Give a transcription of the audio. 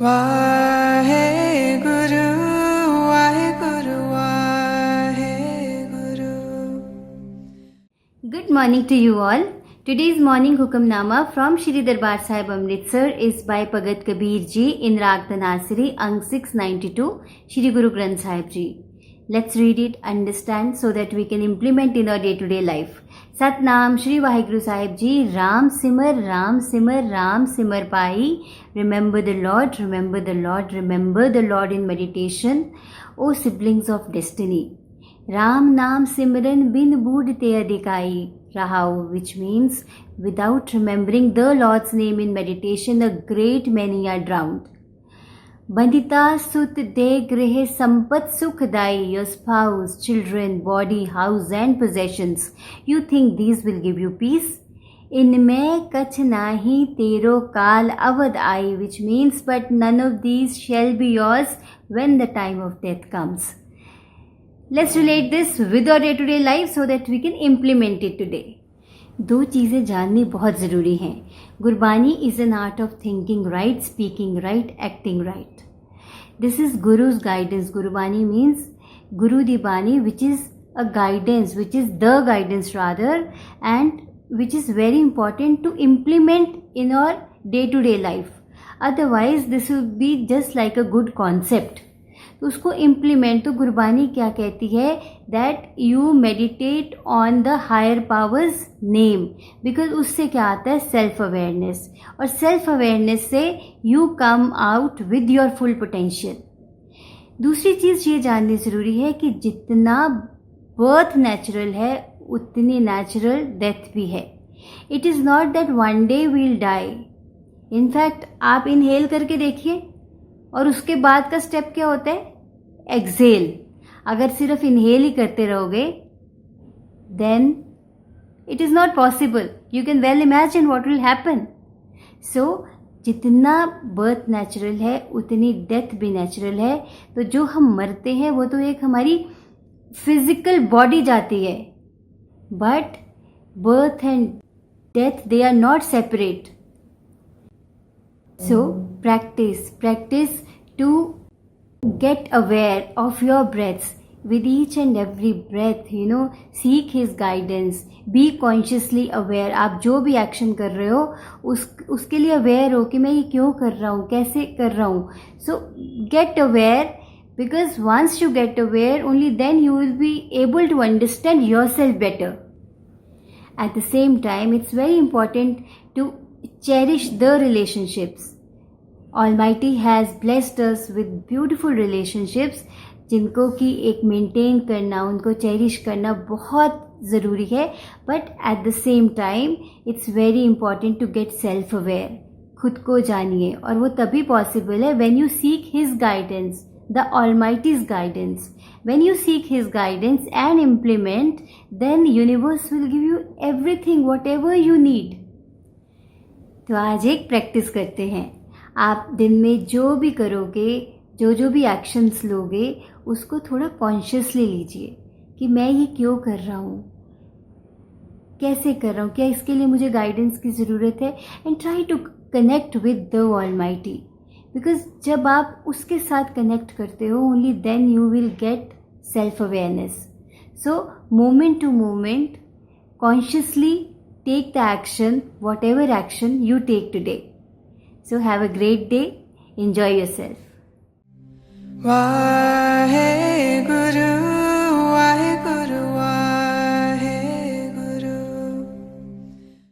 Waheguru Waheguru Waheguru. Good morning to you all. Today's morning Hukamnama from Shri Darbar Sahib Amritsar is by Bhagat Kabir Ji in Rag Dhanasari, Ang 692, Shri Guru Granth Sahib Ji. Let's read it, understand so that we can implement in our day-to-day life. Satnam Shri Vaheguru Sahib Ji. Ram Simar, Ram Simar, Ram Simar Pai. Remember the Lord, remember the Lord, remember the Lord in meditation. O siblings of destiny. Ram Naam Simran bin Budte Adikai Rahau, which means without remembering the Lord's name in meditation, a great many are drowned. Bandita Sut De Grihe Sampat Sukhdai, your spouse, children, body, house and possessions. You think these will give you peace? Inme kach nahi tero kal avad ai, which means but none of these shall be yours when the time of death comes. Let's relate this with our day-to-day life so that we can implement it today. दो चीज़ें जाननी बहुत ज़रूरी हैं. Gurbani is an art of thinking right, speaking right, acting right. This is Guru's guidance. Gurbani means Guru Di Bani, which is a guidance, which is the guidance rather, and which is very important to implement in our day-to-day life. Otherwise, this will be just like a good concept. तो उसको implement, तो गुरबानी क्या कहती है, that you meditate on the higher power's name, because उससे क्या आता है, सेल्फ अवेयरनेस, और सेल्फ अवेयरनेस से you come out with your full potential. दूसरी चीज़ ये जाननी ज़रूरी है कि जितना बर्थ नेचुरल है उतनी नेचुरल डेथ भी है. It is not that one day we'll die. In fact आप इनहेल करके देखिए और उसके बाद का स्टेप क्या होता है, एक्सेल. अगर सिर्फ इनहेल ही करते रहोगे then it is not possible. You can well imagine what will happen. So जितना बर्थ नेचुरल है उतनी डेथ भी नेचुरल है. तो जो हम मरते हैं वो तो एक हमारी फिजिकल बॉडी जाती है, but birth and death they are not separate. So practice to get aware of your breaths. With each and every breath, seek His guidance. Be consciously aware. आप जो भी एक्शन कर रहे हो उसके लिए अवेयर हो कि मैं ये क्यों कर रहा हूँ, कैसे कर रहा हूँ. So get aware, because once you get aware, only then you will be able to understand yourself better. At the same time, it's very important to cherish the relationships. Almighty has blessed us with beautiful relationships, जिनको कि एक maintain करना, उनको cherish करना बहुत ज़रूरी है. But at the same time it's very important to get self aware. खुद को जानिए, और वो तभी पॉसिबल है when you seek his guidance, the almighty's guidance. When you seek his guidance and implement, then universe will give you everything whatever you need. तो आज एक प्रैक्टिस करते हैं. आप दिन में जो भी करोगे, जो भी एक्शंस लोगे, उसको थोड़ा कॉन्शियसली लीजिए कि मैं ये क्यों कर रहा हूँ, कैसे कर रहा हूँ, क्या इसके लिए मुझे गाइडेंस की ज़रूरत है. And try to connect with the almighty, because जब आप उसके साथ कनेक्ट करते हो, only then you will get self awareness. So moment to moment consciously take the action, whatever action you take today. So have a great day. Enjoy yourself. Vaheguru.